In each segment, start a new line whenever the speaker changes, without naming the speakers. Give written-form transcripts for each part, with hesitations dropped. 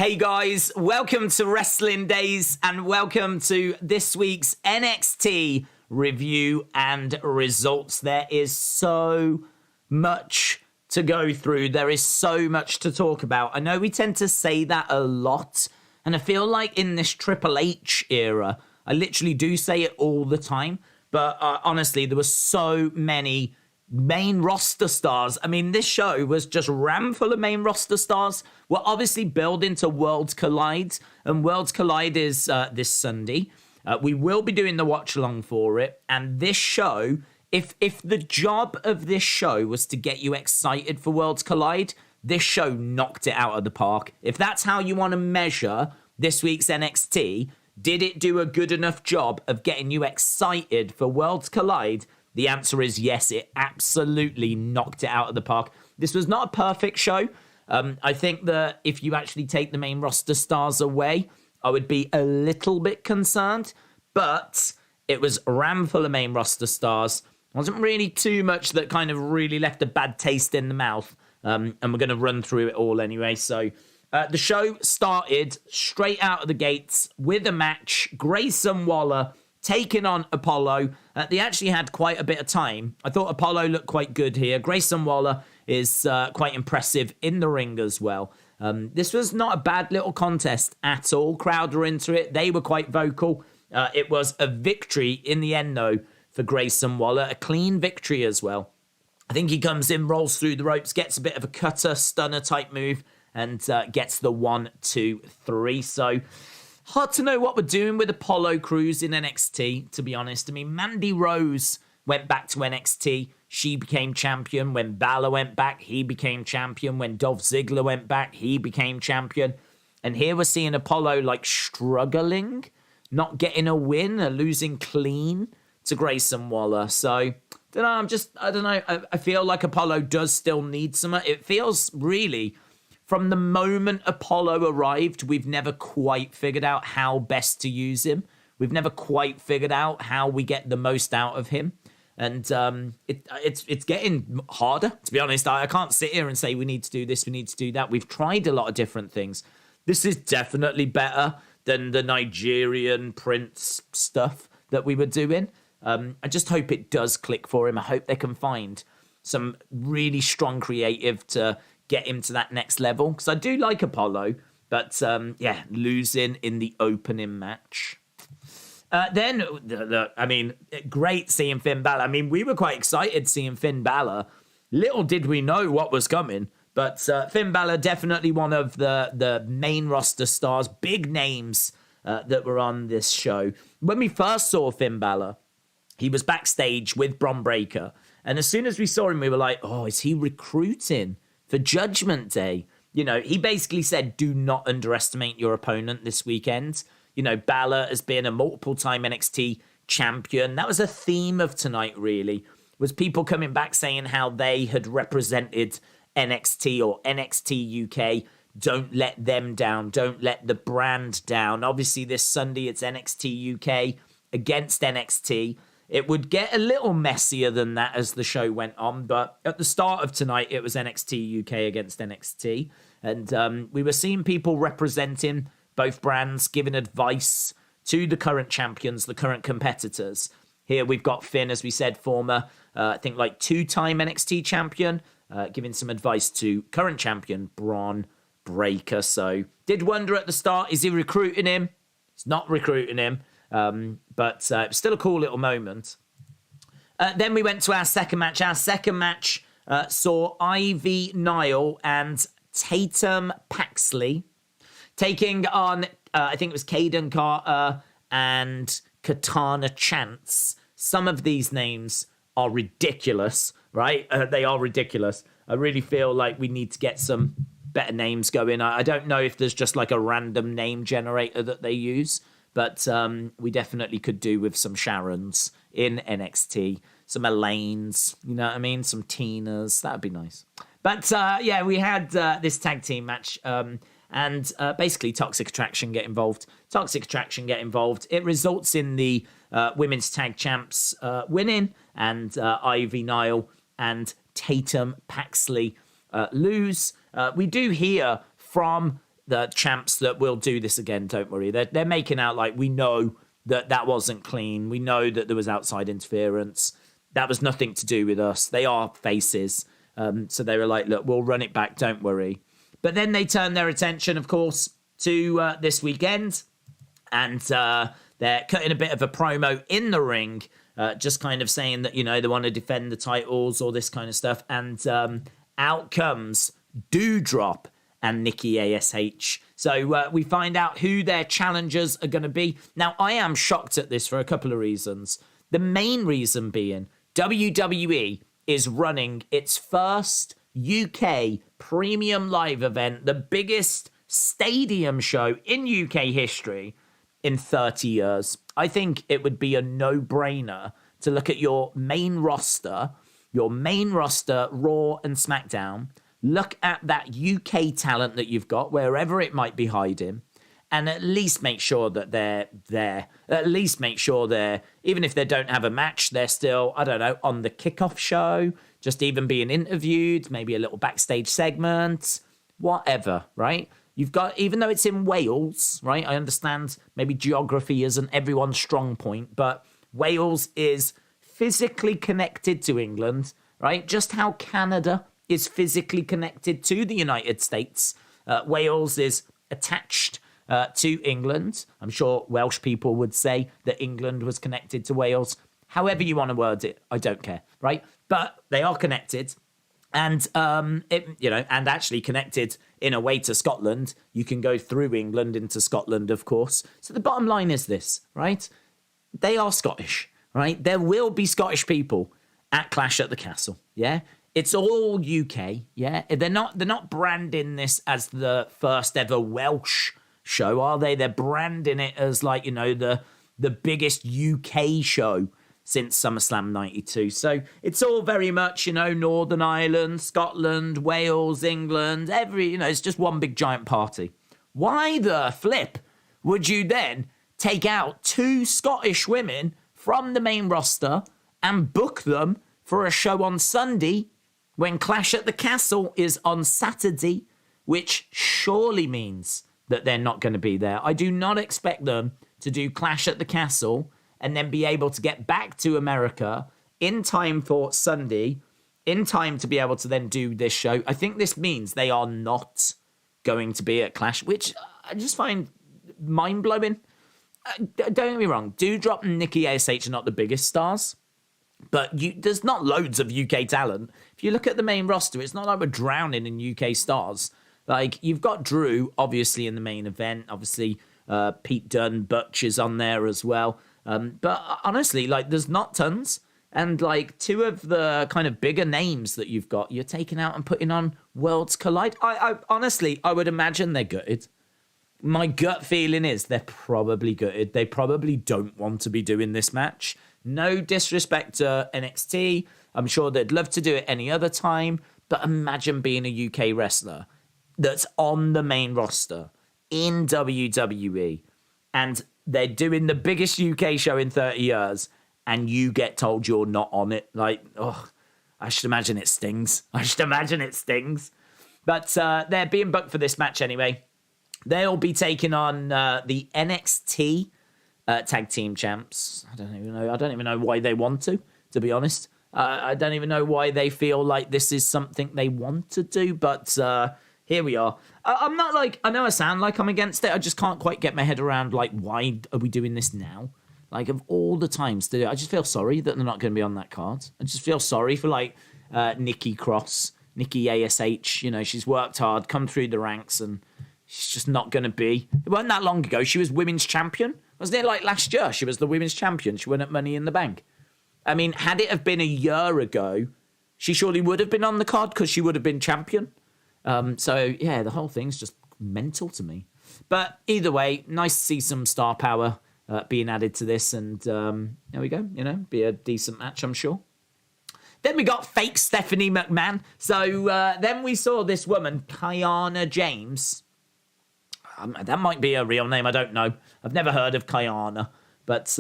Hey guys, welcome to Wrestling Daze and welcome to this week's NXT review and results. There is so much to go through. There is so much to talk about. I know we tend to say that a lot, and I feel like in this Triple H era, I literally do say it all the time, but honestly, there were so many main roster stars. I mean, this show was just rammed full of main roster stars. We're obviously building to Worlds Collide, and Worlds Collide is this Sunday. We will be doing the watch along for it, and this show, if the job of this show was to get you excited for Worlds Collide, this show knocked it out of the park. If that's how you want to measure this week's NXT, did it do a good enough job of getting you excited for Worlds Collide? The answer is yes, it absolutely knocked it out of the park. This was not a perfect show. I think that if you actually take the main roster stars away, I would be a little bit concerned. But it was rammed full of main roster stars. Wasn't really too much that kind of really left a bad taste in the mouth. And we're going to run through it all anyway. So the show started straight out of the gates with a match. Grayson Waller taking on Apollo. They actually had quite a bit of time. I thought Apollo looked quite good here. Grayson Waller is quite impressive in the ring as well. This was not a bad little contest at all. Crowd were into it. They were quite vocal. It was a victory in the end, though, for Grayson Waller. A clean victory as well. I think he comes in, rolls through the ropes, gets a bit of a cutter, stunner type move, and gets the 1, 2, 3. So hard to know what we're doing with Apollo Crews in NXT, to be honest. I mean, Mandy Rose went back to NXT. She became champion. When Balor went back, he became champion. When Dolph Ziggler went back, he became champion. And here we're seeing Apollo, like, struggling, not getting a win, losing clean to Grayson Waller. So, I don't know. I feel like Apollo does still need some. It feels really, from the moment Apollo arrived, we've never quite figured out how best to use him. We've never quite figured out how we get the most out of him. And it's getting harder, to be honest. I can't sit here and say we need to do this, we need to do that. We've tried a lot of different things. This is definitely better than the Nigerian Prince stuff that we were doing. I just hope it does click for him. I hope they can find some really strong creative to get him to that next level, because I do like Apollo, but losing in the opening match. Then, I mean, great seeing Finn Balor. I mean, we were quite excited seeing Finn Balor. Little did we know what was coming, but Finn Balor definitely one of the main roster stars, big names that were on this show. When we first saw Finn Balor, he was backstage with Bron Breakker, and as soon as we saw him, we were like, oh, is he recruiting for Judgment Day? You know, he basically said, do not underestimate your opponent this weekend. You know, Balor has been a multiple-time NXT champion. That was a theme of tonight, really, was people coming back saying how they had represented NXT or NXT UK. Don't let them down. Don't let the brand down. Obviously, this Sunday, it's NXT UK against NXT. It would get a little messier than that as the show went on, but at the start of tonight, it was NXT UK against NXT, and we were seeing people representing both brands, giving advice to the current champions, the current competitors. Here we've got Finn, as we said, former, I think like 2-time NXT champion, giving some advice to current champion Bron Breakker. So did wonder at the start, is he recruiting him? He's not recruiting him. But still a cool little moment. Then we went to our second match. Our second match saw Ivy Nile and Tatum Paxley taking on, I think it was Kayden Carter and Katana Chance. Some of these names are ridiculous, right? They are ridiculous. I really feel like we need to get some better names going. I don't know if there's just like a random name generator that they use, but we definitely could do with some Sharons in NXT, some Elaines, you know what I mean? Some Tinas, that'd be nice. But we had this tag team match, and basically Toxic Attraction get involved. It results in the women's tag champs winning, and Ivy Nile and Tatum Paxley lose. We do hear from the champs that will do this again. Don't worry. They're making out like we know that wasn't clean. We know that there was outside interference. That was nothing to do with us. They are faces. So they were like, look, we'll run it back. Don't worry. But then they turned their attention, of course, to this weekend. And they're cutting a bit of a promo in the ring, just kind of saying that, they want to defend the titles, all this kind of stuff. And out comes Doudrop and Nikki A.S.H. So we find out who their challengers are going to be. Now, I am shocked at this for a couple of reasons. The main reason being WWE is running its first UK premium live event, the biggest stadium show in UK history in 30 years. I think it would be a no-brainer to look at your main roster, Raw and SmackDown, look at that UK talent that you've got, wherever it might be hiding, and at least make sure that they're there. At least make sure even if they don't have a match, they're still, I don't know, on the kickoff show, just even being interviewed, maybe a little backstage segment, whatever, right? You've got, even though it's in Wales, right? I understand maybe geography isn't everyone's strong point, but Wales is physically connected to England, right? Just how Canada is physically connected to the United States. Wales is attached to England. I'm sure Welsh people would say that England was connected to Wales. However you want to word it, I don't care, right? But they are connected, and and actually connected in a way to Scotland. You can go through England into Scotland, of course. So the bottom line is this, right? They are Scottish, right? There will be Scottish people at Clash at the Castle, yeah? It's all UK, yeah? They're not branding this as the first ever Welsh show, are they? They're branding it as like, the biggest UK show since SummerSlam 92. So it's all very much, Northern Ireland, Scotland, Wales, England, it's just one big giant party. Why the flip would you then take out 2 Scottish women from the main roster and book them for a show on Sunday when Clash at the Castle is on Saturday, which surely means that they're not going to be there? I do not expect them to do Clash at the Castle and then be able to get back to America in time for Sunday, in time to be able to then do this show. I think this means they are not going to be at Clash, which I just find mind-blowing. Don't get me wrong, Doudrop and Nikki A.S.H. are not the biggest stars, but there's not loads of UK talent. If you look at the main roster, it's not like we're drowning in UK stars. Like, you've got Drew, obviously, in the main event. Obviously, Pete Dunne, Butch is on there as well. But honestly, there's not tons. And, 2 of the kind of bigger names that you've got, you're taking out and putting on Worlds Collide. I honestly, I would imagine they're gutted. My gut feeling is they're probably gutted. They probably don't want to be doing this match. No disrespect to NXT. I'm sure they'd love to do it any other time. But imagine being a UK wrestler that's on the main roster in WWE, and they're doing the biggest UK show in 30 years, and you get told you're not on it. I should imagine it stings. But they're being booked for this match anyway. They'll be taking on the NXT tag team champs. I don't even know why they want to be honest. I don't even know why they feel like this is something they want to do, but here we are. I'm not I know I sound like I'm against it. I just can't quite get my head around, why are we doing this now? Of all the times to do it, I just feel sorry that they're not going to be on that card. I just feel sorry for, Nikki A.S.H. She's worked hard, come through the ranks, and she's just not going to be. It wasn't that long ago. She was women's champion. Wasn't it last year? She was the women's champion. She won at Money in the Bank. I mean, had it have been a year ago, she surely would have been on the card because she would have been champion. So, yeah, the whole thing's just mental to me. But either way, nice to see some star power being added to this. And there we go. Be a decent match, I'm sure. Then we got fake Stephanie McMahon. So then we saw this woman, Kiana James. That might be a real name. I don't know. I've never heard of Kiana. But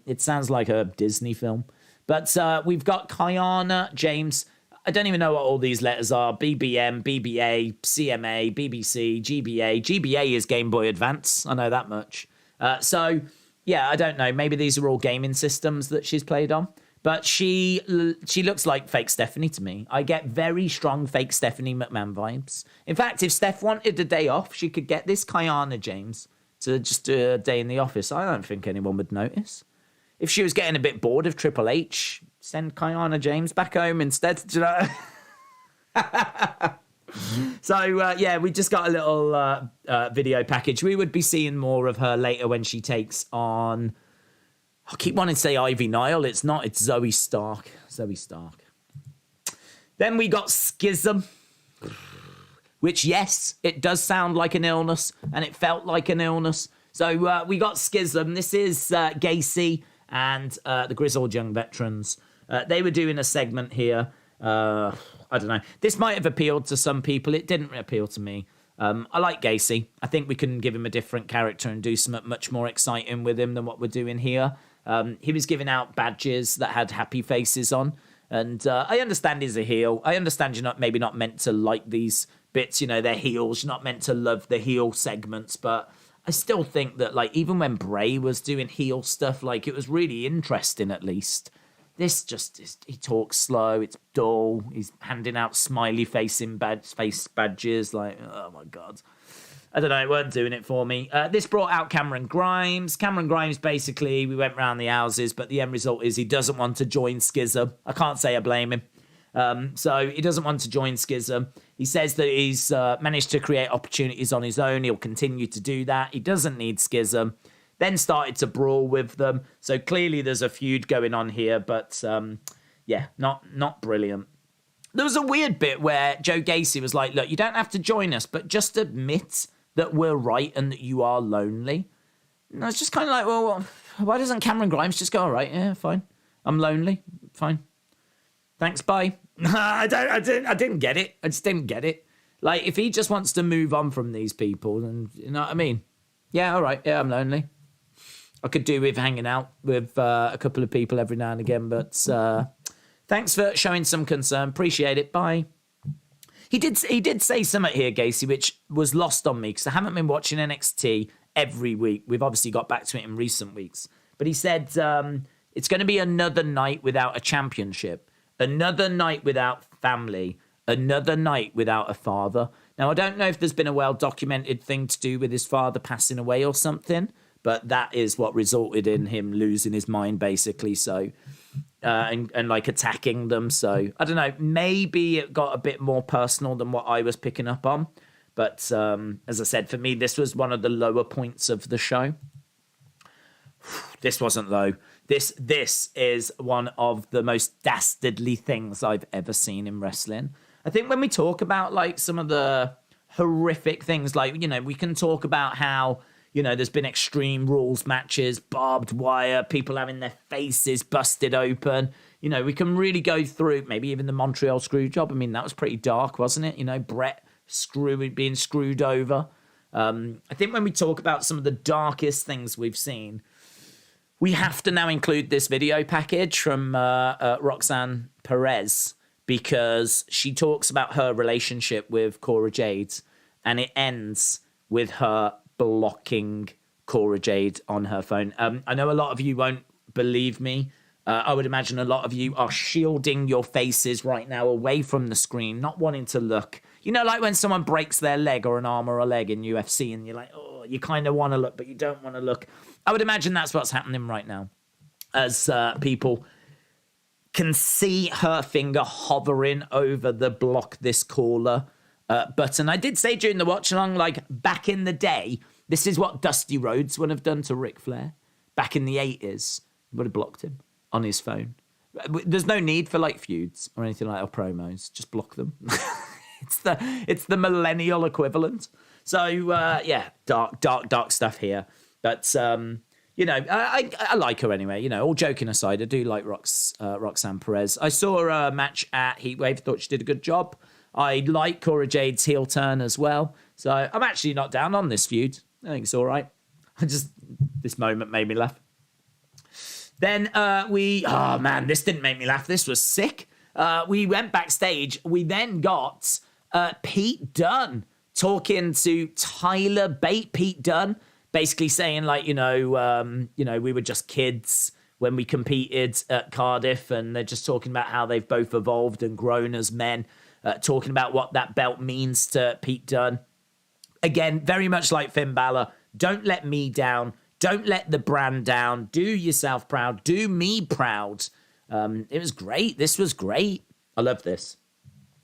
it sounds like a Disney film. But we've got Kiana James. I don't even know what all these letters are. BBM, BBA, CMA, BBC, GBA. GBA is Game Boy Advance. I know that much. So, yeah, I don't know. Maybe these are all gaming systems that she's played on. But she looks like fake Stephanie to me. I get very strong fake Stephanie McMahon vibes. In fact, if Steph wanted a day off, she could get this Kiana James to just do a day in the office. I don't think anyone would notice. If she was getting a bit bored of Triple H, send Kiana James back home instead. Do you know? So, yeah, we just got a little video package. We would be seeing more of her later when she takes on... I keep wanting to say Ivy Nile. It's not. It's Zoe Stark. Zoe Stark. Then we got Schism, which, yes, it does sound like an illness, and it felt like an illness. So we got Schism. This is Gacy and the Grizzled Young Veterans. They were doing a segment here. I don't know. This might have appealed to some people. It didn't appeal to me. I like Gacy. I think we can give him a different character and do something much more exciting with him than what we're doing here. He was giving out badges that had happy faces on. And I understand he's a heel. I understand you're maybe not meant to like these bits. You know, they're heels. You're not meant to love the heel segments. But I still think that, like, even when Bray was doing heel stuff, like, it was really interesting at least. This just is, he talks slow. It's dull. He's handing out smiley face badges. Like, oh my God. I don't know, it weren't doing it for me. This brought out Cameron Grimes. Cameron Grimes, basically, we went round the houses, but the end result is he doesn't want to join Schism. I can't say I blame him. So he doesn't want to join Schism. He says that he's managed to create opportunities on his own. He'll continue to do that. He doesn't need Schism. Then started to brawl with them. So clearly there's a feud going on here, but yeah, not brilliant. There was a weird bit where Joe Gacy was like, look, you don't have to join us, but just admit that we're right and that you are lonely. And I was just kind of like, well, why doesn't Cameron Grimes just go, all right, yeah, fine. I'm lonely. Fine. Thanks, bye. I didn't get it. I just didn't get it. Like, if he just wants to move on from these people, then, you know what I mean? Yeah, all right, yeah, I'm lonely. I could do with hanging out with a couple of people every now and again, but thanks for showing some concern. Appreciate it. Bye. He did say something here, Gacy, which was lost on me because I haven't been watching NXT every week. We've obviously got back to it in recent weeks. But he said it's going to be another night without a championship, another night without family, another night without a father. Now, I don't know if there's been a well-documented thing to do with his father passing away or something, but that is what resulted in him losing his mind, basically. So, and like attacking them. So, I don't know. Maybe it got a bit more personal than what I was picking up on. But as I said, for me, this was one of the lower points of the show. This wasn't low. This is one of the most dastardly things I've ever seen in wrestling. I think when we talk about like some of the horrific things, like, you know, we can talk about how, you know, there's been Extreme Rules matches, barbed wire, people having their faces busted open. You know, we can really go through maybe even the Montreal screw job. I mean, that was pretty dark, wasn't it? You know, Brett being screwed over. I think when we talk about some of the darkest things we've seen, we have to now include this video package from Roxanne Perez, because she talks about her relationship with Cora Jade, and it ends with her blocking Cora Jade on her phone. I know a lot of you won't believe me. I would imagine a lot of you are shielding your faces right now away from the screen, not wanting to look. You know, like when someone breaks their leg or an arm or a leg in UFC and you're like, oh, you kind of want to look, but you don't want to look. I would imagine that's what's happening right now, as people can see her finger hovering over the block this caller button. I did say during the watch along, like back in the day, this is what Dusty Rhodes would have done to Ric Flair. Back in the 80s, he would have blocked him on his phone. There's no need for like feuds or anything like that, or promos. Just block them. It's the millennial equivalent. So yeah, dark stuff here. But you know, I like her anyway. You know, all joking aside, I do like Roxanne Perez. I saw her match at Heatwave. Thought she did a good job. I like Cora Jade's heel turn as well. So I'm actually not down on this feud. I think it's all right. This moment made me laugh. Then oh man, this didn't make me laugh. This was sick. We went backstage. We then got Pete Dunne talking to Tyler Bate. Pete Dunne basically saying, like, we were just kids when we competed at Cardiff, and they're just talking about how they've both evolved and grown as men, talking about what that belt means to Pete Dunne. Again, very much like Finn Balor, don't let me down. Don't let the brand down. Do yourself proud. Do me proud. It was great. This was great. I love this.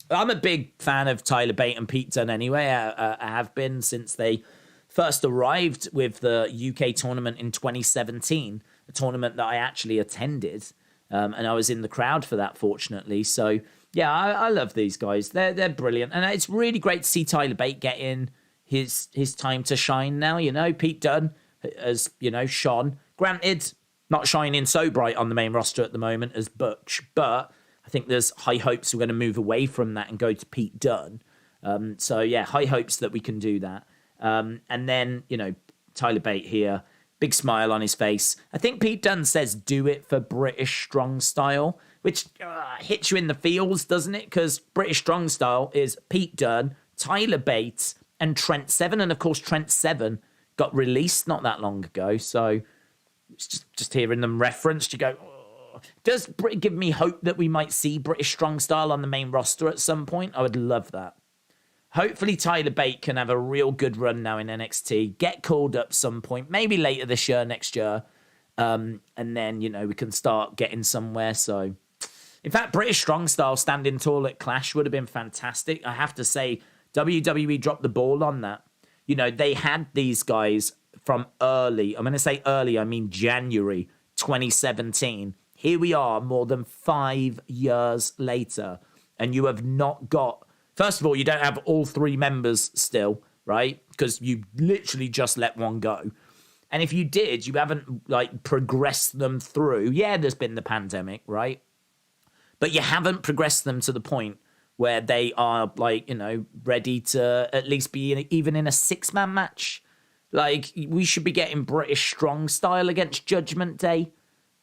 I'm a big fan of Tyler Bate and Pete Dunne anyway. I have been since they first arrived with the UK tournament in 2017, a tournament that I actually attended. And I was in the crowd for that, fortunately. So, yeah, I love these guys. They're brilliant. And it's really great to see Tyler Bate get in his time to shine now. Pete Dunne has, shone. Granted, not shining so bright on the main roster at the moment as Butch, but I think there's high hopes we're going to move away from that and go to Pete Dunne. So, yeah, high hopes that we can do that. And then, Tyler Bate here, big smile on his face. I think Pete Dunne says, do it for British Strong Style, which hits you in the feels, doesn't it? Because British Strong Style is Pete Dunne, Tyler Bate, and Trent Seven. And, of course, Trent Seven got released not that long ago. So it's just hearing them referenced, you go, oh. Does give me hope that we might see British Strong Style on the main roster at some point? I would love that. Hopefully Tyler Bate can have a real good run now in NXT, get called up some point, maybe later this year, next year, and then, we can start getting somewhere. So, in fact, British Strong Style standing tall at Clash would have been fantastic. I have to say, WWE dropped the ball on that. They had these guys from early, I'm going to say early, I mean January 2017. Here we are more than 5 years later, and you have not got... First of all, you don't have all three members still, right? Because you literally just let one go. And if you did, you haven't, progressed them through. Yeah, there's been the pandemic, right? But you haven't progressed them to the point where they are, ready to at least be even in a six-man match. We should be getting British Strong Style against Judgment Day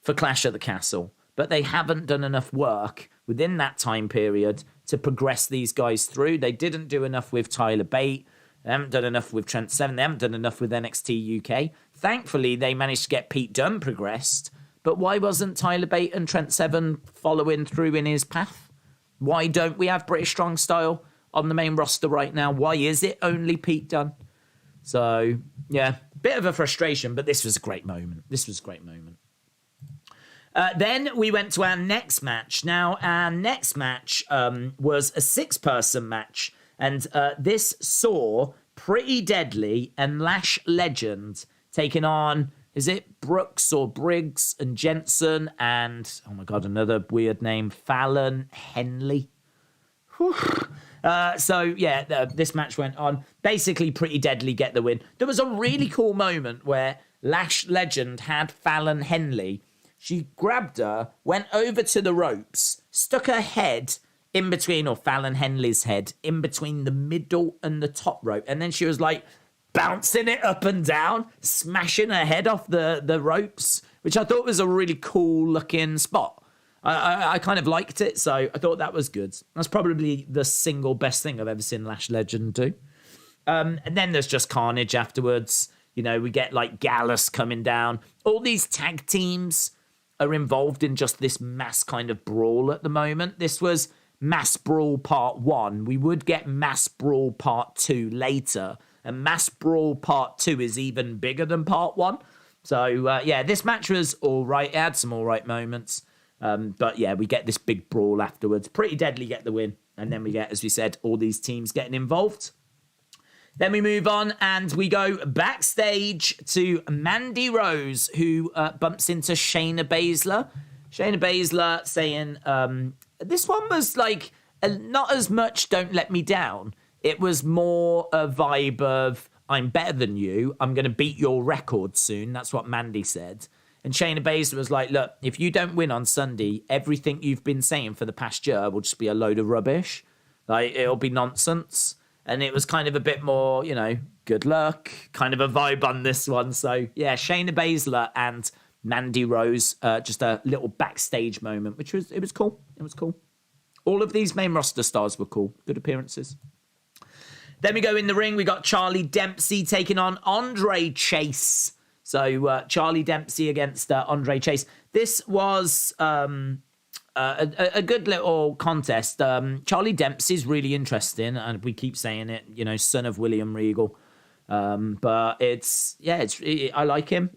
for Clash at the Castle. But they haven't done enough work within that time period to progress these guys through. They didn't do enough with Tyler Bate. They haven't done enough with Trent Seven. They haven't done enough with NXT UK. Thankfully, they managed to get Pete Dunne progressed. But why wasn't Tyler Bate and Trent Seven following through in his path? Why don't we have British Strong Style on the main roster right now? Why is it only Pete Dunne? So, yeah, bit of a frustration, but this was a great moment. Then we went to our next match. Now, our next match was a six-person match, and this saw Pretty Deadly and Lash Legend taking on, is it Brooks or Briggs and Jensen and, oh my God, another weird name, Fallon Henley. This match went on. Basically, Pretty Deadly get the win. There was a really cool moment where Lash Legend had Fallon Henley. She grabbed her, went over to the ropes, stuck her head in between, or Fallon Henley's head, in between the middle and the top rope. And then she was bouncing it up and down, smashing her head off the ropes, which I thought was a really cool looking spot. I kind of liked it, so I thought that was good. That's probably the single best thing I've ever seen Lash Legend do. And then there's just carnage afterwards. We get Gallus coming down. All these tag teams are involved in just this mass kind of brawl at the moment. This was Mass Brawl Part 1. We would get Mass Brawl Part 2 later. And Mass Brawl Part 2 is even bigger than Part 1. So, this match was all right. It had some all right moments. But, we get this big brawl afterwards. Pretty Deadly get the win. And then we get, as we said, all these teams getting involved. Then we move on and we go backstage to Mandy Rose, who bumps into Shayna Baszler. Shayna Baszler saying, this one was not as much Don't Let Me Down. It was more a vibe of, I'm better than you. I'm going to beat your record soon. That's what Mandy said. And Shayna Baszler was like, look, if you don't win on Sunday, everything you've been saying for the past year will just be a load of rubbish. It'll be nonsense. And it was kind of a bit more, good luck, kind of a vibe on this one. So, yeah, Shayna Baszler and Mandy Rose, just a little backstage moment, it was cool. It was cool. All of these main roster stars were cool. Good appearances. Then we go in the ring. We got Charlie Dempsey taking on Andre Chase. So Charlie Dempsey against Andre Chase. This was a good little contest. Charlie Dempsey's really interesting, and we keep saying it, you know, son of William Regal. But I like him.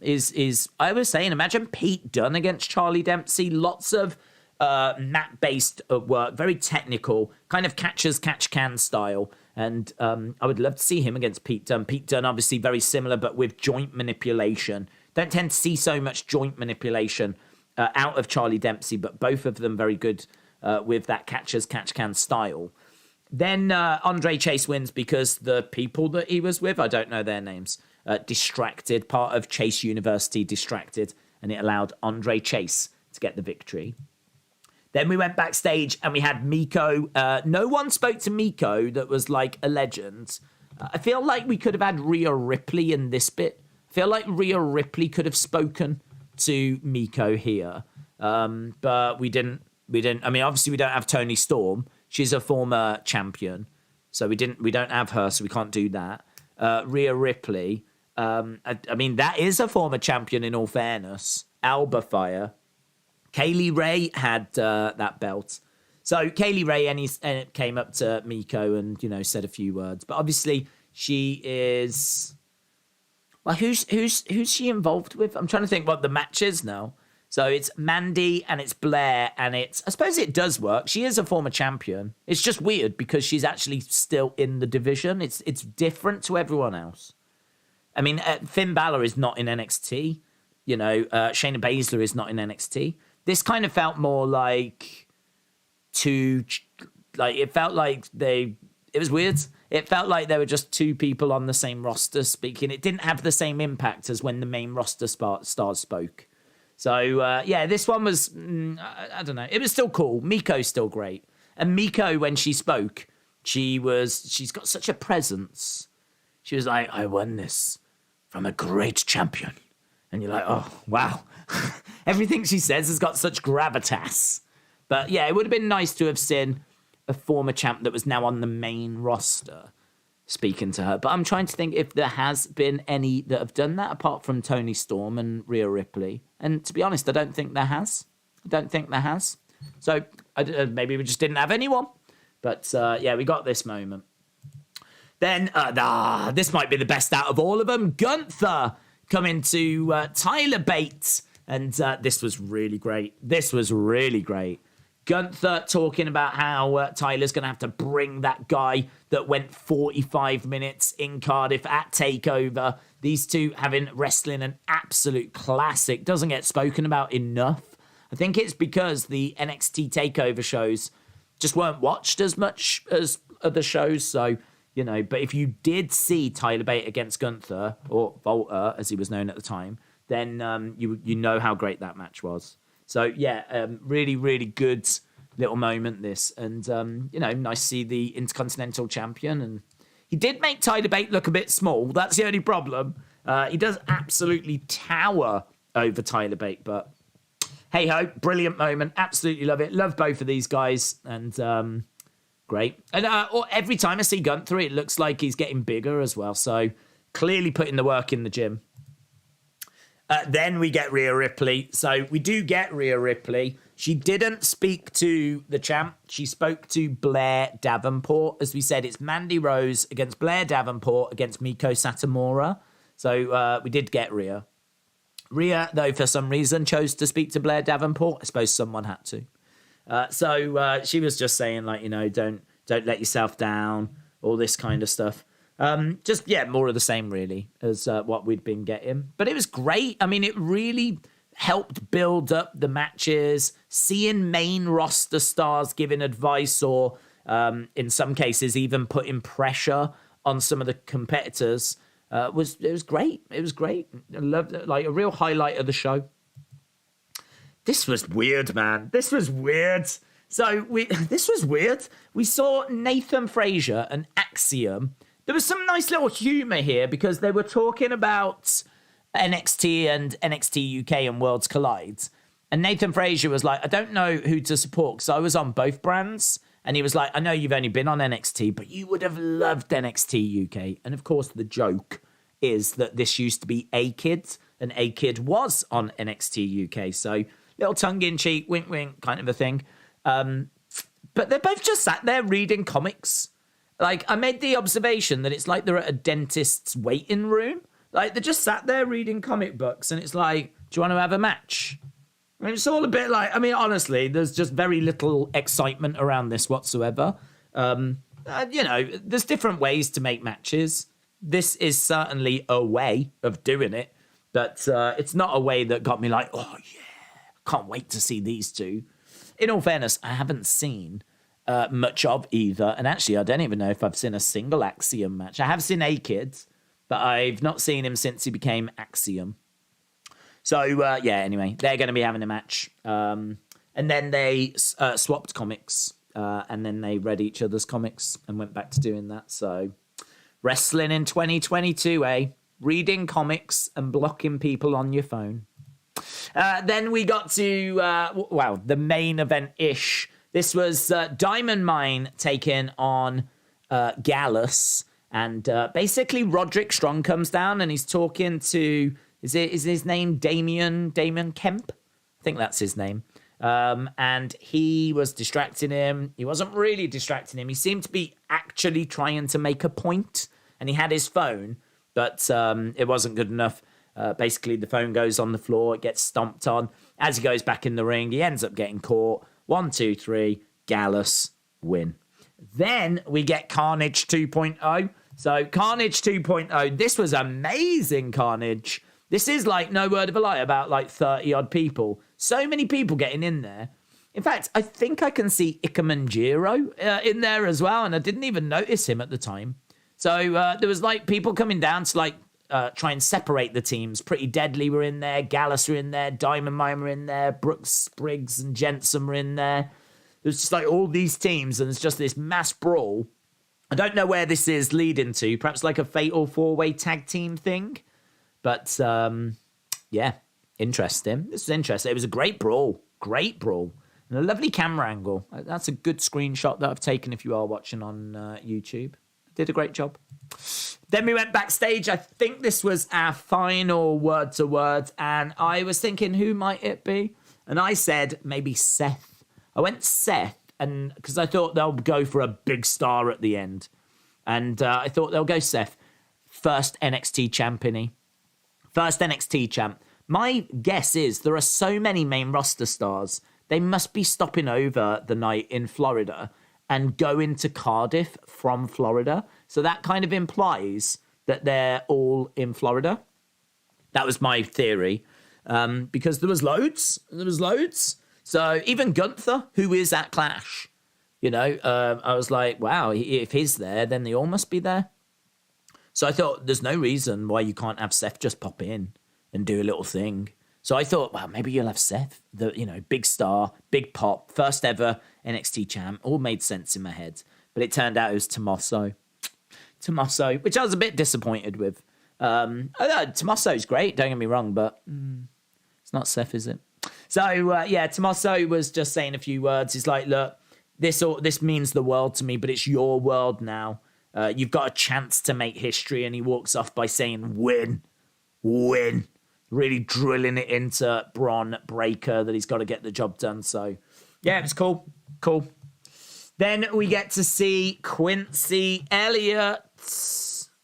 I was saying, imagine Pete Dunne against Charlie Dempsey. Lots of mat-based work, very technical, kind of catch-can style. And I would love to see him against Pete Dunne. Pete Dunne, obviously very similar, but with joint manipulation. Don't tend to see so much joint manipulation out of Charlie Dempsey, but both of them very good with that catch-can style. Then Andre Chase wins because the people that he was with, I don't know their names, distracted. Part of Chase University distracted, and it allowed Andre Chase to get the victory. Then we went backstage and we had Miko. No one spoke to Miko that was like a legend. I feel like we could have had Rhea Ripley in this bit. I feel like Rhea Ripley could have spoken to Miko here. But we didn't. I mean, obviously we don't have Toni Storm. She's a former champion. So we don't have her, so we can't do that. Rhea Ripley. I mean, that is a former champion in all fairness. Alba Fyre. Kaylee Ray had that belt. So Kaylee Ray came up to Miko and, you know, said a few words. But obviously she is... Well, who's she involved with? I'm trying to think what the match is now. So it's Mandy and it's Blair and it's... I suppose it does work. She is a former champion. It's just weird because she's actually still in the division. It's different to everyone else. I mean, Finn Balor is not in NXT. You know, Shayna Baszler is not in NXT. This kind of felt more like it felt like it was weird. It felt like there were just two people on the same roster speaking. It didn't have the same impact as when the main roster stars spoke. So, this one was, I don't know. It was still cool. Miko's still great. And Miko, when she spoke, she's got such a presence. She was like, I won this from a great champion. And you're like, oh, wow. Everything she says has got such gravitas. But yeah, it would have been nice to have seen a former champ that was now on the main roster speaking to her. But I'm trying to think if there has been any that have done that apart from Toni Storm and Rhea Ripley. And to be honest, I don't think there has. So maybe we just didn't have anyone. But we got this moment. Then this might be the best out of all of them. Gunther coming to Tyler Bate. And this was really great. Gunther talking about how Tyler's going to have to bring that guy that went 45 minutes in Cardiff at TakeOver. These two having wrestling an absolute classic. Doesn't get spoken about enough. I think it's because the NXT TakeOver shows just weren't watched as much as other shows. So, you know, but if you did see Tyler Bate against Gunther, or Volta as he was known at the time, then you know how great that match was. So, really, really good little moment, this. And, nice to see the Intercontinental Champion. And he did make Tyler Bate look a bit small. That's the only problem. He does absolutely tower over Tyler Bate. But, hey-ho, brilliant moment. Absolutely love it. Love both of these guys. And great. And every time I see Gunther, it looks like he's getting bigger as well. So, clearly putting the work in the gym. Then we get Rhea Ripley. So we do get Rhea Ripley. She didn't speak to the champ. She spoke to Blair Davenport. As we said, it's Mandy Rose against Blair Davenport against Mika Satomura. So we did get Rhea. Rhea, though, for some reason, chose to speak to Blair Davenport. I suppose someone had to. So she was just saying, like, you know, don't let yourself down, all this kind of stuff. More of the same, really, as what we'd been getting. But it was great. I mean, it really helped build up the matches. Seeing main roster stars giving advice or, in some cases, even putting pressure on some of the competitors was great. It was great. I loved it. Like, a real highlight of the show. This was weird, man. This was weird. This was weird. We saw Nathan Frazier and Axiom. There was some nice little humour here because they were talking about NXT and NXT UK and Worlds Collide. And Nathan Frazier was like, I don't know who to support because I was on both brands. And he was like, I know you've only been on NXT, but you would have loved NXT UK. And of course, the joke is that this used to be A-Kid, and A-Kid was on NXT UK. So little tongue-in-cheek, wink-wink kind of a thing. But they're both just sat there reading comics. Like, I made the observation that it's like they're at a dentist's waiting room. Like, they're just sat there reading comic books, and it's like, do you want to have a match? I mean, it's all a bit like, I mean, honestly, there's just very little excitement around this whatsoever. There's different ways to make matches. This is certainly a way of doing it, but it's not a way that got me like, oh, yeah, can't wait to see these two. In all fairness, I haven't seen much of either. And actually, I don't even know if I've seen a single Axiom match. I have seen A-Kid, but I've not seen him since he became Axiom. So, anyway, they're going to be having a match. And then they swapped comics. And then they read each other's comics and went back to doing that. So, wrestling in 2022, eh? Reading comics and blocking people on your phone. Then we got to, the main event-ish. This was Diamond Mine taking on Gallus. And basically, Roderick Strong comes down and he's talking to... Is his name Damien Kemp? I think that's his name. And he was distracting him. He wasn't really distracting him. He seemed to be actually trying to make a point. And he had his phone, but it wasn't good enough. Basically, the phone goes on the floor. It gets stomped on. As he goes back in the ring, he ends up getting caught. 1, 2, 3, Gallus, win. Then we get Carnage 2.0. So Carnage 2.0, this was amazing Carnage. This is like, no word of a lie, about like 30-odd people. So many people getting in there. In fact, I think I can see Ikemanjiro in there as well, and I didn't even notice him at the time. So there was like people coming down to like try and separate the teams. Pretty Deadly were in there, Gallus were in there, Diamond Mine were in there, Briggs and Jensen were in there. There's just like all these teams, and it's just this mass brawl. I don't know where this is leading to. Perhaps like a fatal 4-way tag team thing. But, interesting. This was interesting. It was a great brawl. Great brawl. And a lovely camera angle. That's a good screenshot that I've taken if you are watching on YouTube. Did a great job. Then we went backstage. I think this was our final word-to-word. And I was thinking, who might it be? And I said, maybe Seth. I went Seth, and because I thought they'll go for a big star at the end. And I thought they'll go Seth. First NXT champion. First NXT champ. My guess is there are so many main roster stars, they must be stopping over the night in Florida and going to Cardiff from Florida. So that kind of implies that they're all in Florida. That was my theory. Because there was loads. So even Gunther, who is at Clash, I was like, wow, if he's there, then they all must be there. So I thought there's no reason why you can't have Seth just pop in and do a little thing. So I thought, well, maybe you'll have Seth, big star, big pop, first ever NXT champ. All made sense in my head. But it turned out it was Tommaso, which I was a bit disappointed with. Tommaso's great, don't get me wrong, but it's not Seth, is it? So, Tommaso was just saying a few words. He's like, look, this means the world to me, but it's your world now. You've got a chance to make history. And he walks off by saying, win. Really drilling it into Bron Breakker that he's got to get the job done. So, yeah, it was cool. Then we get to see Quincy Elliott,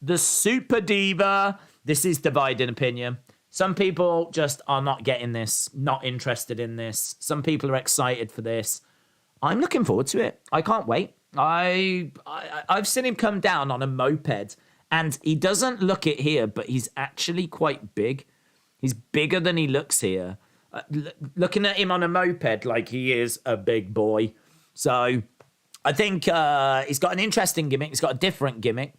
the super diva. This is divided opinion. Some people just are not getting this, not interested in this. Some people are excited for this. I'm looking forward to it. I can't wait. I've seen him come down on a moped, and he doesn't look it here, but he's actually quite big. He's bigger than he looks here. Looking at him on a moped, like he is a big boy. So I think he's got an interesting gimmick. He's got a different gimmick.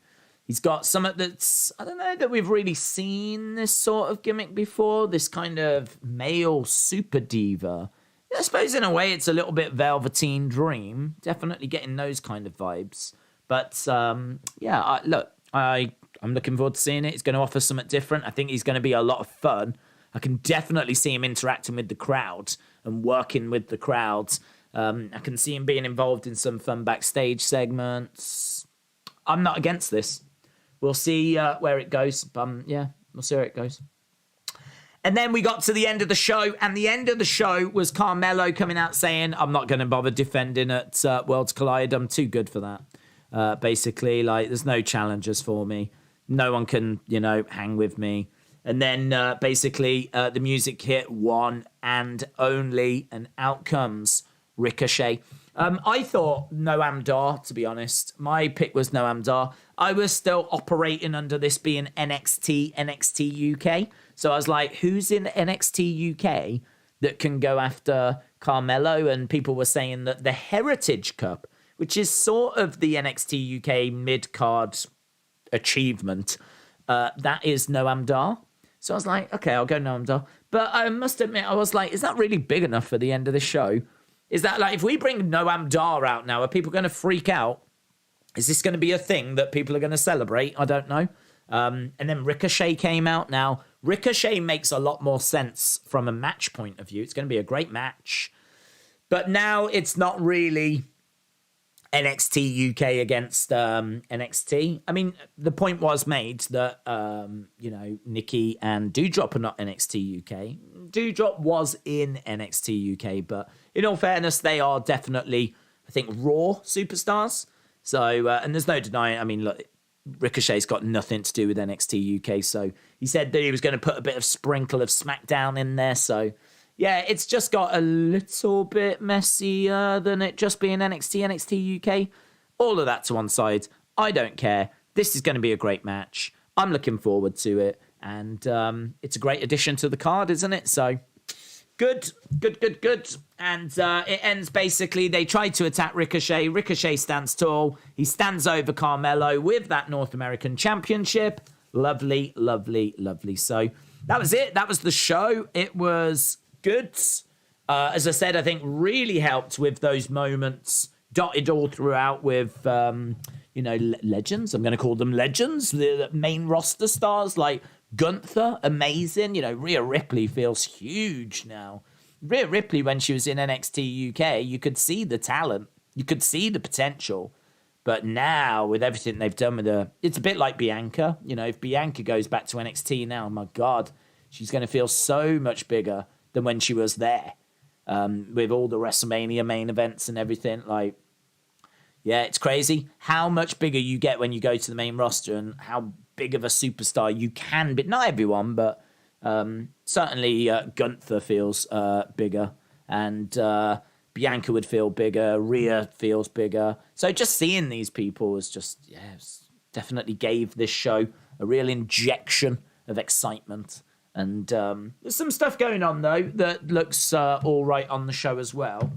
He's got something that's, I don't know that we've really seen this sort of gimmick before. This kind of male super diva. I suppose in a way it's a little bit Velveteen Dream. Definitely getting those kind of vibes. But I'm looking forward to seeing it. It's going to offer something different. I think he's going to be a lot of fun. I can definitely see him interacting with the crowd and working with the crowds. I can see him being involved in some fun backstage segments. I'm not against this. We'll see where it goes. Yeah, we'll see where it goes. And then we got to the end of the show, and the end of the show was Carmelo coming out saying, I'm not going to bother defending at Worlds Collide. I'm too good for that. Basically, like, there's no challengers for me. No one can, hang with me. And then basically the music hit, one and only, and out comes Ricochet. I thought Noam Dar, to be honest. My pick was Noam Dar. I was still operating under this being NXT UK. So I was like, who's in NXT UK that can go after Carmelo? And people were saying that the Heritage Cup, which is sort of the NXT UK mid-card achievement, that is Noam Dar. So I was like, okay, I'll go Noam Dar. But I must admit, I was like, is that really big enough for the end of the show? Is that like, if we bring Noam Dar out now, are people going to freak out? Is this going to be a thing that people are going to celebrate? I don't know. And then Ricochet came out. Now, Ricochet makes a lot more sense from a match point of view. It's going to be a great match. But now it's not really NXT UK against NXT. I mean, the point was made that, Nikki and Doudrop are not NXT UK. Doudrop was in NXT UK, but in all fairness, they are definitely, I think, Raw superstars. So, and there's no denying, I mean, look, Ricochet's got nothing to do with NXT UK, so he said that he was going to put a bit of sprinkle of SmackDown in there, so yeah, it's just got a little bit messier than it just being NXT UK. All of that to one side. I don't care. This is going to be a great match. I'm looking forward to it, and it's a great addition to the card, isn't it? So good. And it ends basically, they tried to attack Ricochet. Ricochet stands tall. He stands over Carmelo with that North American Championship. Lovely. So that was it. That was the show. It was good. As I said, I think really helped with those moments dotted all throughout with, legends. I'm going to call them legends. The main roster stars like Gunther, amazing. Rhea Ripley feels huge now. Rhea Ripley, when she was in NXT UK, you could see the talent. You could see the potential. But now, with everything they've done with her, it's a bit like Bianca. If Bianca goes back to NXT now, my God, she's going to feel so much bigger than when she was there. With all the WrestleMania main events and everything. Like, yeah, it's crazy how much bigger you get when you go to the main roster and how big of a superstar you can be. Not everyone, but certainly Gunther feels bigger, and Bianca would feel bigger. Rhea feels bigger. So just seeing these people was just, definitely gave this show a real injection of excitement. And there's some stuff going on, though, that looks all right on the show as well.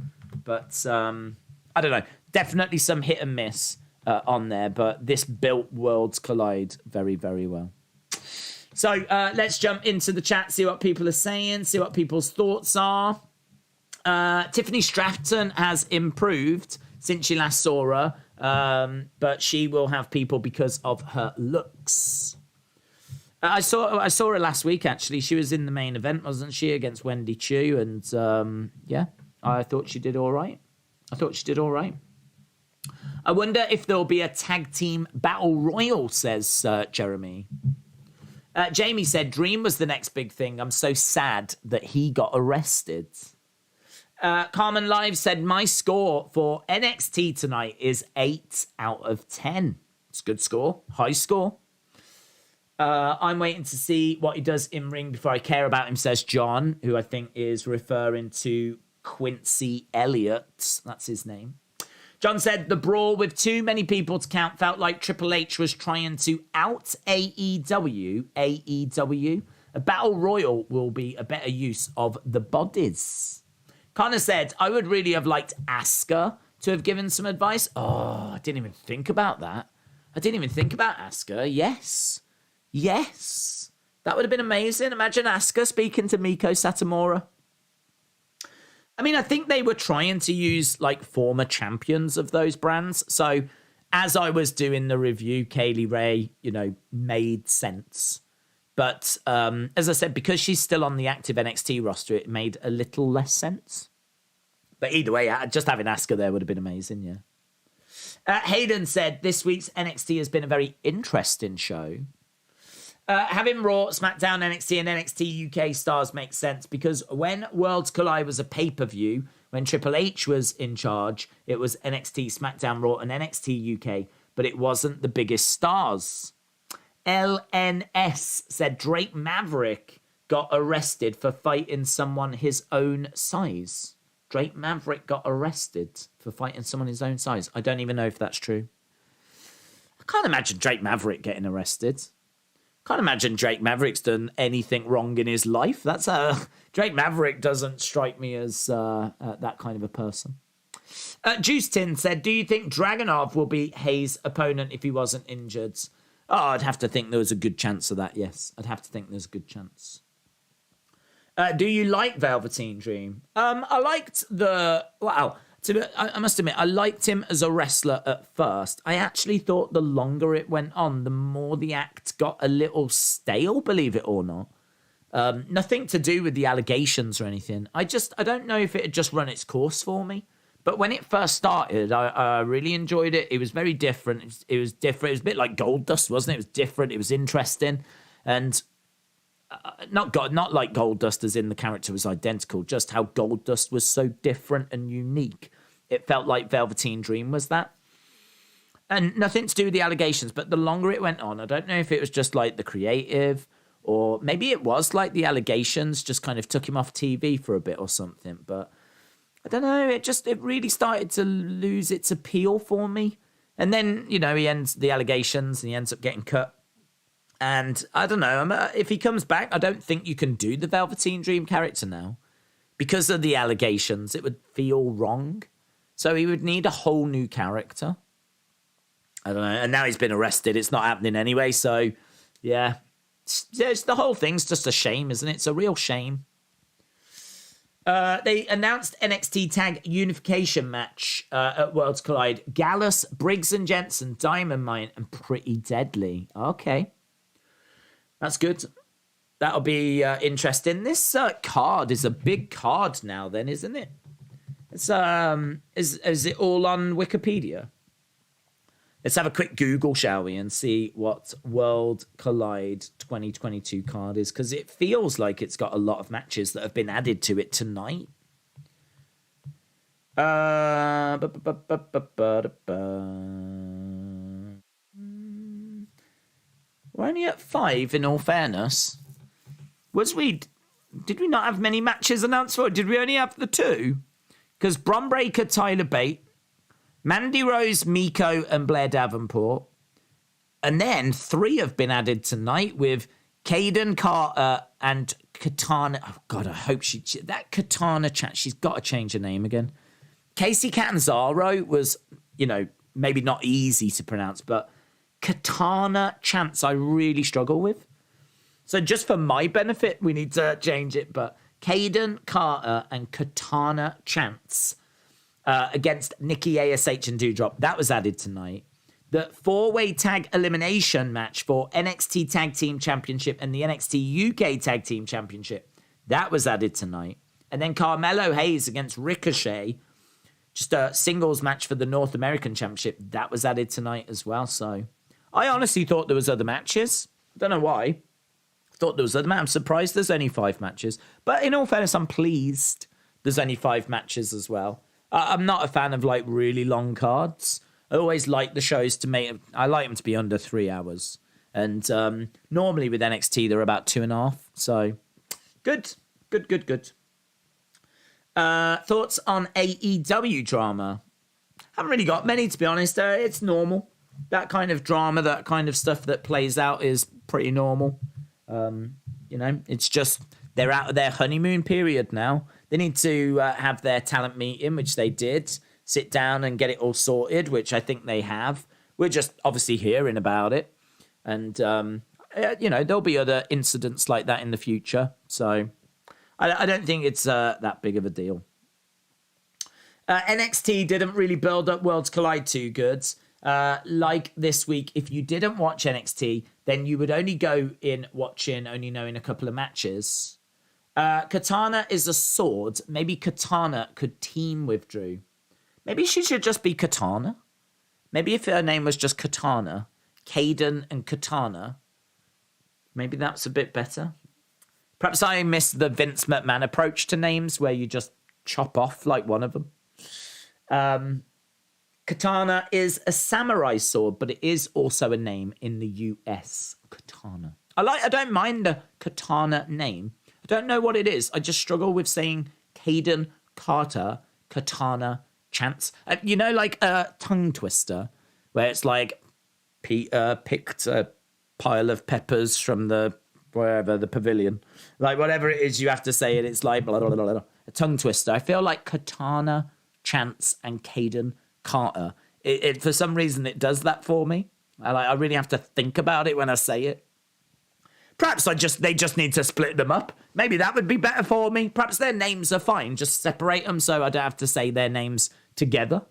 But I don't know. Definitely some hit and miss on there. But this built Worlds Collide very, very well. So let's jump into the chat, see what people are saying, see what people's thoughts are. Tiffany Stratton has improved since you last saw her, but she will have people because of her looks. I saw her last week, actually. She was in the main event, wasn't she, against Wendy Chu? And, I thought she did all right. I wonder if there'll be a tag team battle royal, says Jeremy. Jamie said, Dream was the next big thing. I'm so sad that he got arrested. Carmen Live said, my score for NXT tonight is 8 out of 10. It's a good score. High score. I'm waiting to see what he does in ring before I care about him, says John, who I think is referring to Quincy Elliott. That's his name. John said, the brawl with too many people to count felt like Triple H was trying to out AEW. A battle royal will be a better use of the bodies. Connor said, I would really have liked Asuka to have given some advice. Oh, I didn't even think about that. Asuka. Yes. That would have been amazing. Imagine Asuka speaking to Mika Satomura. I mean, I think they were trying to use like former champions of those brands. So as I was doing the review, Kaylee Ray, made sense But as I said, because she's still on the active NXT roster, it made a little less sense. But either way, just having Asuka there would have been amazing, yeah. Hayden said, this week's NXT has been a very interesting show. Having Raw, SmackDown, NXT, and NXT UK stars makes sense because when Worlds Collide was a pay-per-view, when Triple H was in charge, it was NXT, SmackDown, Raw, and NXT UK, but it wasn't the biggest stars. LNS said Drake Maverick got arrested for fighting someone his own size. Drake Maverick got arrested for fighting someone his own size. I don't even know if that's true. I can't imagine Drake Maverick getting arrested. Can't imagine Drake Maverick's done anything wrong in his life. Drake Maverick doesn't strike me as that kind of a person. Juice Tin said, do you think Dragunov will be Hayes' opponent if he wasn't injured? Oh, I'd have to think there was a good chance of that, yes. I'd have to think there's a good chance. Do you like Velveteen Dream? I liked I must admit, I liked him as a wrestler at first. I actually thought the longer it went on, the more the act got a little stale, believe it or not. Nothing to do with the allegations or anything. I don't know if it had just run its course for me. But when it first started, I really enjoyed it. It was very different. It was different. It was a bit like Goldust, wasn't it? It was different. It was interesting. And not like Goldust as in the character was identical, just how Goldust was so different and unique. It felt like Velveteen Dream was that. And nothing to do with the allegations, but the longer it went on, I don't know if it was just like the creative, or maybe it was like the allegations just kind of took him off TV for a bit or something. But I don't know, it really started to lose its appeal for me. And then, he ends the allegations and he ends up getting cut. And I don't know, if he comes back, I don't think you can do the Velveteen Dream character now. Because of the allegations, it would feel wrong. So he would need a whole new character. I don't know. And now he's been arrested. It's not happening anyway. So, yeah. The whole thing's just a shame, isn't it? It's a real shame. They announced NXT Tag Unification match at Worlds Collide. Gallus, Briggs and Jensen, Diamond Mine, and Pretty Deadly. Okay. That's good. That'll be interesting. This card is a big card now then, isn't it? It's is it all on Wikipedia? Let's have a quick Google, shall we, and see what World Collide 2022 card is, because it feels like it's got a lot of matches that have been added to it tonight. We're only at 5, in all fairness. Did we not have many matches announced for it? Did we only have the 2? Because Bron Breakker, Tyler Bate, Mandy Rose, Miko, and Blair Davenport. And then 3 have been added tonight with Kayden, Carter, and Katana. Oh, God, I hope that Katana chat, she's got to change her name again. Casey Catanzaro was, maybe not easy to pronounce, but Katana chants I really struggle with. So just for my benefit, we need to change it. But Kayden, Carter, and Katana chants against Nikki, A.S.H, and Doudrop. That was added tonight. The 4-way tag elimination match for NXT Tag Team Championship and the NXT UK Tag Team Championship. That was added tonight. And then Carmelo Hayes against Ricochet. Just a singles match for the North American Championship. That was added tonight as well. So I honestly thought there was other matches. Don't know why. Thought there was other matches. I'm surprised there's only 5 matches. But in all fairness, I'm pleased there's only 5 matches as well. I'm not a fan of really long cards. I always like the shows I like them to be under 3 hours. And normally with NXT, they're about 2.5. So good. Thoughts on AEW drama? Haven't really got many, to be honest. It's normal. That kind of drama, that kind of stuff that plays out is pretty normal. It's just they're out of their honeymoon period now. They need to have their talent meeting, which they did, sit down and get it all sorted, which I think they have. We're just obviously hearing about it. And, there'll be other incidents like that in the future. So I don't think it's that big of a deal. NXT didn't really build up Worlds Collide too good. Like this week, if you didn't watch NXT, then you would only go in watching, only knowing a couple of matches. Katana is a sword. Maybe Katana could team with Drew. Maybe she should just be Katana. Maybe if her name was just Katana, Kayden and Katana, maybe that's a bit better. Perhaps I missed the Vince McMahon approach to names where you just chop off like one of them. Katana is a samurai sword, but it is also a name in the US. Katana. I don't mind a Katana name. I don't know what it is. I just struggle with saying Kayden, Carter, Katana, Chance. You know, like a tongue twister, where it's like Peter picked a pile of peppers from the pavilion. Like whatever it is you have to say it, it's like blah, blah, blah, blah. A tongue twister. I feel like Katana, Chance, and Kayden Carter. It for some reason it does that for me. I really have to think about it when I say it. Perhaps they just need to split them up. Maybe that would be better for me. Perhaps their names are fine. Just separate them so I don't have to say their names together.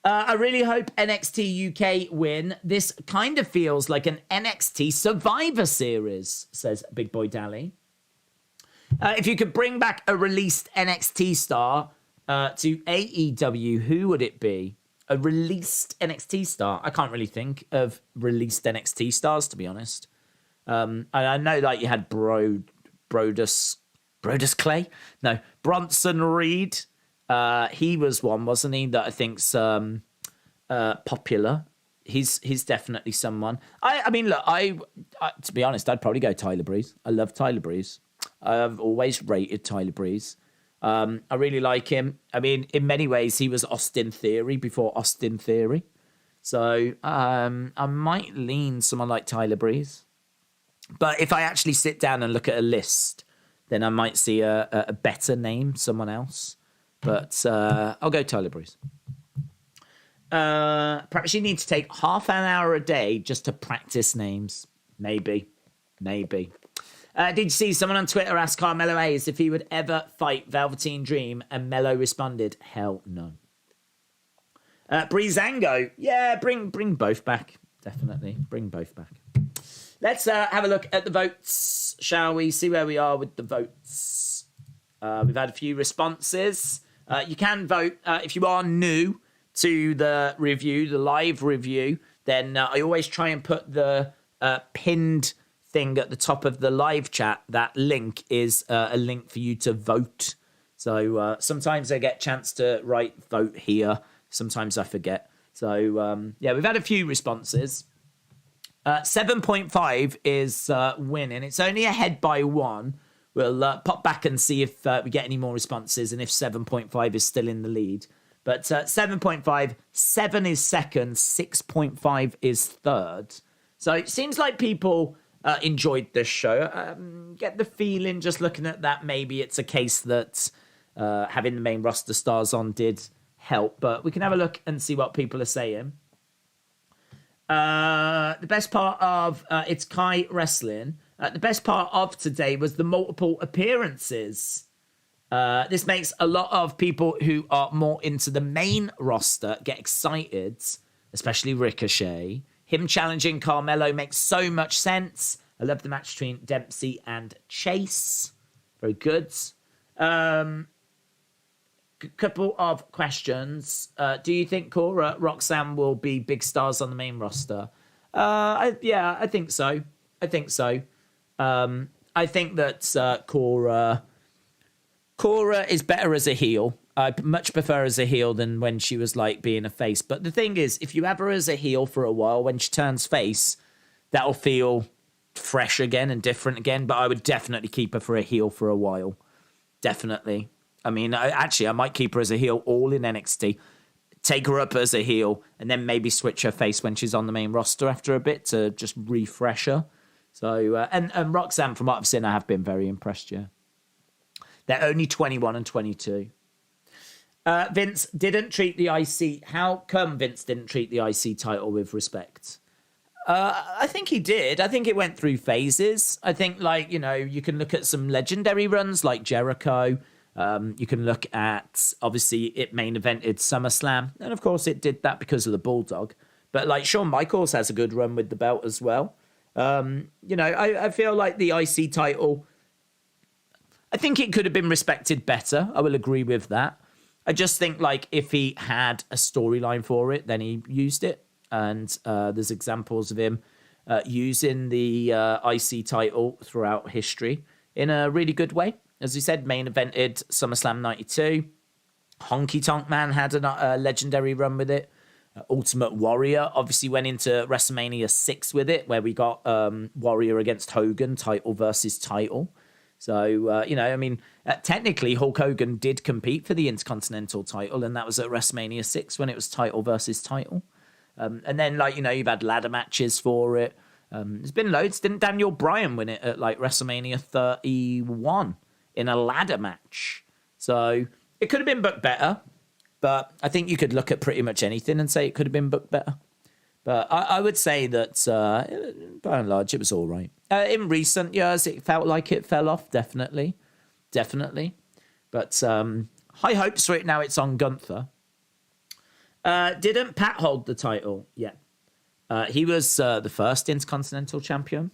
I really hope NXT UK win. This kind of feels like an NXT Survivor Series, says Big Boy Dally. If you could bring back a released NXT star to AEW, who would it be? A released NXT star? I can't really think of released NXT stars, to be honest. I know like you had Brodus Clay? No, Bronson Reed. He was one, wasn't he? That I think's popular. He's definitely someone. I mean, look, I to be honest, I'd probably go Tyler Breeze. I love Tyler Breeze. I've always rated Tyler Breeze. I really like him. I mean, in many ways, he was Austin Theory before Austin Theory. So I might lean someone like Tyler Breeze. But if I actually sit down and look at a list, then I might see a better name, someone else. But I'll go Tyler Breeze. Perhaps you need to take half an hour a day just to practice names. Maybe. Did you see someone on Twitter ask Carmelo Hayes if he would ever fight Velveteen Dream? And Melo responded, hell no. Breezango. Yeah, bring both back. Definitely. Bring both back. Let's have a look at the votes, shall we? See where we are with the votes. We've had a few responses. You can vote if you are new to the review, the live review. Then I always try and put the pinned thing at the top of the live chat. That link is a link for you to vote. So sometimes I get a chance to write vote here. Sometimes I forget. So yeah, we've had a few responses. 7.5 is winning. It's only ahead by 1. We'll pop back and see if we get any more responses and if 7.5 is still in the lead. But 7.5, 7 is second, 6.5 is third. So it seems like people enjoyed this show. Get the feeling just looking at that, maybe it's a case that having the main roster stars on did help. But we can have a look and see what people are saying. The best part of It's Kai Wrestling. The best part of today was the multiple appearances. This makes a lot of people who are more into the main roster get excited, especially Ricochet. Him challenging Carmelo makes so much sense. I love the match between Dempsey and Chase. Very good. Couple of questions. Do you think Cora, Roxanne will be big stars on the main roster? I think so. I think that Cora is better as a heel. I much prefer as a heel than when she was like being a face. But the thing is, if you have her as a heel for a while, when she turns face, that'll feel fresh again and different again. But I would definitely keep her for a heel for a while. Definitely. I mean, I might keep her as a heel all in NXT. Take her up as a heel and then maybe switch her face when she's on the main roster after a bit to just refresh her. So, and Roxanne, from what I've seen, I have been very impressed, yeah. They're only 21 and 22. Vince didn't treat the IC. How come Vince didn't treat the IC title with respect? I think he did. I think it went through phases. I think, like, you know, you can look at some legendary runs like Jericho. You can look at, obviously, it main evented SummerSlam. And, of course, it did that because of the Bulldog. But, like, Shawn Michaels has a good run with the belt as well. I feel like the IC title, I think it could have been respected better. I will agree with that. I just think, like, if he had a storyline for it, then he used it. And there's examples of him using the IC title throughout history in a really good way. As we said, main evented SummerSlam 92. Honky Tonk Man had a legendary run with it. Ultimate Warrior obviously went into WrestleMania 6 with it, where we got Warrior against Hogan, title versus title. So, technically Hulk Hogan did compete for the Intercontinental title, and that was at WrestleMania 6 when it was title versus title. And then, you've had ladder matches for it. There's been loads. Didn't Daniel Bryan win it at, WrestleMania 31 in a ladder match? So it could have been booked better, but I think you could look at pretty much anything and say it could have been booked better. But I would say that, by and large, it was all right. In recent years, it felt like it fell off, definitely. But high hopes for it now. It's on Gunther. Didn't Pat hold the title? Yeah. He was the first Intercontinental champion,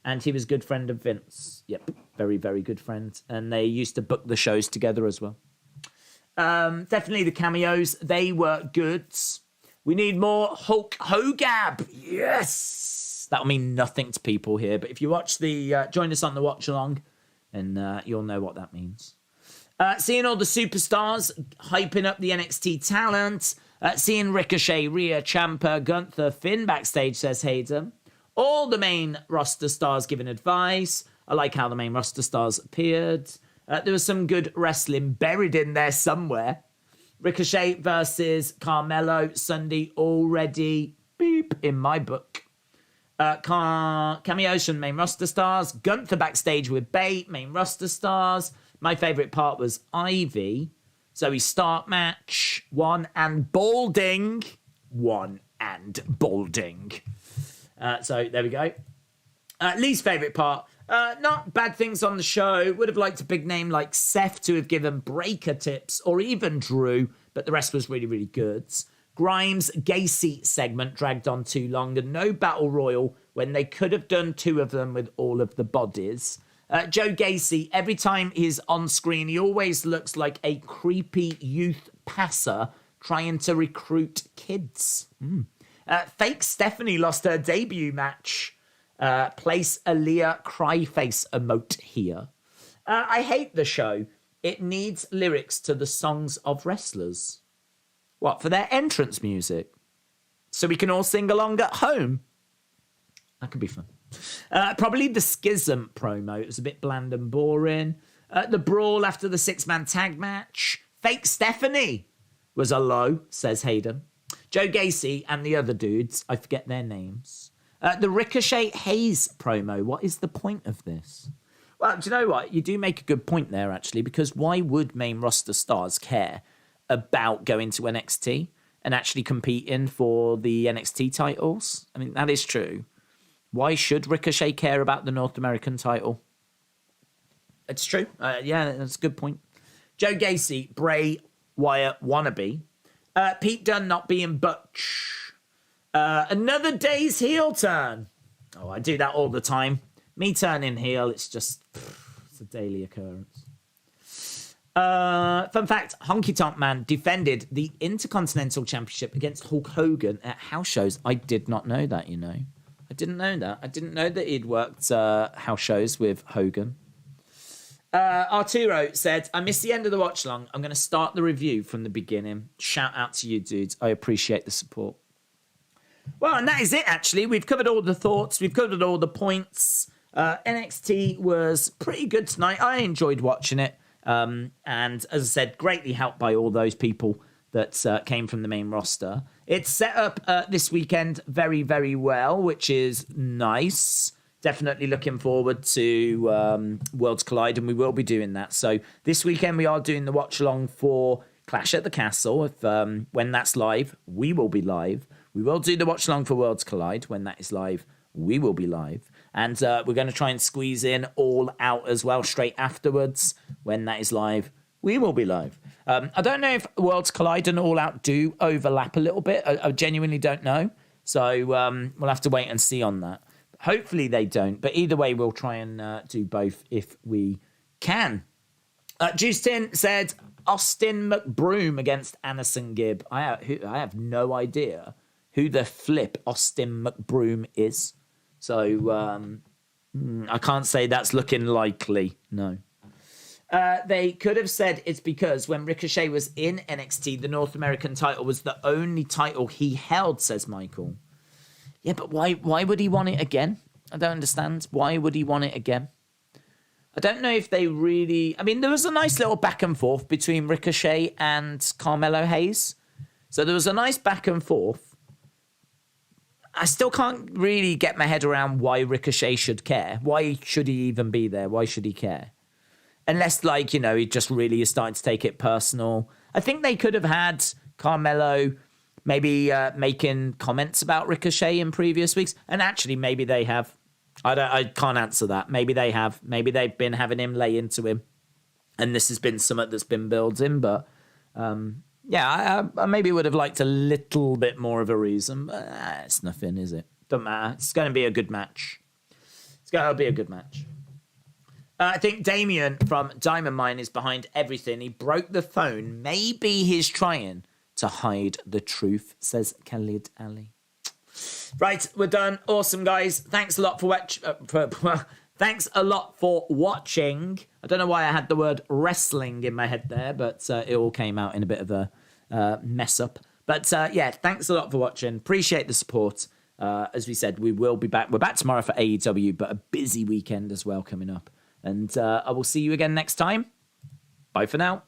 and he was a good friend of Vince. Yep, very, very good friend. And they used to book the shows together as well. Definitely the cameos, they were good. We need more Hulk Hogan. Yes! That'll mean nothing to people here, but if you watch join us on the watch along, and you'll know what that means. Seeing all the superstars hyping up the NXT talent. Seeing Ricochet, Rhea, Ciampa, Gunther, Finn backstage, says Hayden. All the main roster stars giving advice. I like how the main roster stars appeared. There was some good wrestling buried in there somewhere. Ricochet versus Carmelo Sunday already beep in my book. Cameos from main roster stars. Gunther backstage with Bate, main roster stars. My favourite part was Ivy. So we start match 1 and balding. 1 and balding. So there we go. Least favourite part. Not bad things on the show. Would have liked a big name like Seth to have given Breakker tips, or even Drew, but the rest was really, really good. Grimes' Gacy segment dragged on too long, and no battle royal when they could have done 2 of them with all of the bodies. Joe Gacy, every time he's on screen, he always looks like a creepy youth passer trying to recruit kids. Fake Stephanie lost her debut match. Place Aaliyah cry face emote here. I hate the show. It needs lyrics to the songs of wrestlers. What, for their entrance music? So we can all sing along at home? That could be fun. Probably the Schism promo. It was a bit bland and boring. The brawl after the 6-man tag match. Fake Stephanie was a low, says Hayden. Joe Gacy and the other dudes, I forget their names. The Ricochet Hayes promo. What is the point of this? Well, do you know what? You do make a good point there, actually, because why would main roster stars care about going to NXT and actually competing for the NXT titles? I mean, that is true. Why should Ricochet care about the North American title? It's true. Yeah, that's a good point. Joe Gacy, Bray Wyatt wannabe. Pete Dunne not being Butch. Another day's heel turn. Oh, I do that all the time. Me turning heel, it's just... it's a daily occurrence. Fun fact, Honky Tonk Man defended the Intercontinental Championship against Hulk Hogan at house shows. I did not know that, you know. I didn't know that. I didn't know that he'd worked house shows with Hogan. Arturo said, I missed the end of the watch long. I'm going to start the review from the beginning. Shout out to you, dudes. I appreciate the support. Well, and that is it, actually. We've covered all the thoughts. We've covered all the points. NXT was pretty good tonight. I enjoyed watching it. And as I said, greatly helped by all those people that came from the main roster. It's set up this weekend very, very well, which is nice. Definitely looking forward to Worlds Collide, and we will be doing that. So this weekend we are doing the watch along for Clash at the Castle. If when that's live, we will be live. We will do the watch along for Worlds Collide. When that is live, we will be live. And we're going to try and squeeze in All Out as well straight afterwards. When that is live, We will be live. I don't know if Worlds Collide and All Out do overlap a little bit. I genuinely don't know. So we'll have to wait and see on that. Hopefully they don't. But either way, we'll try and do both if we can. Juice Tin said Austin McBroom against Anderson Gibb. I have no idea who the flip Austin McBroom is. So I can't say that's looking likely. No. They could have said it's because when Ricochet was in NXT, the North American title was the only title he held, says Michael. Yeah, but why would he want it again? I don't understand. Why would he want it again? I don't know if they really... I mean, there was a nice little back and forth between Ricochet and Carmelo Hayes. So there was a nice back and forth. I still can't really get my head around why Ricochet should care. Why should he even be there? Why should he care? Unless, like, you know, he just really is starting to take it personal. I think they could have had Carmelo maybe making comments about Ricochet in previous weeks. And actually, maybe they have. I can't answer that. Maybe they have. Maybe they've been having him lay into him. And this has been something that's been building. But, yeah, I maybe would have liked a little bit more of a reason. But it's nothing, is it? Doesn't matter. It's going to be a good match. It's going to be a good match. I think Damien from Diamond Mine is behind everything. He broke the phone. Maybe he's trying to hide the truth, says Khalid Ali. Right, we're done. Awesome, guys. Thanks a lot for thanks a lot for watching. I don't know why I had the word wrestling in my head there, but it all came out in a bit of a mess up. But yeah, thanks a lot for watching. Appreciate the support. As we said, we will be back. We're back tomorrow for AEW, but a busy weekend as well coming up. And I will see you again next time. Bye for now.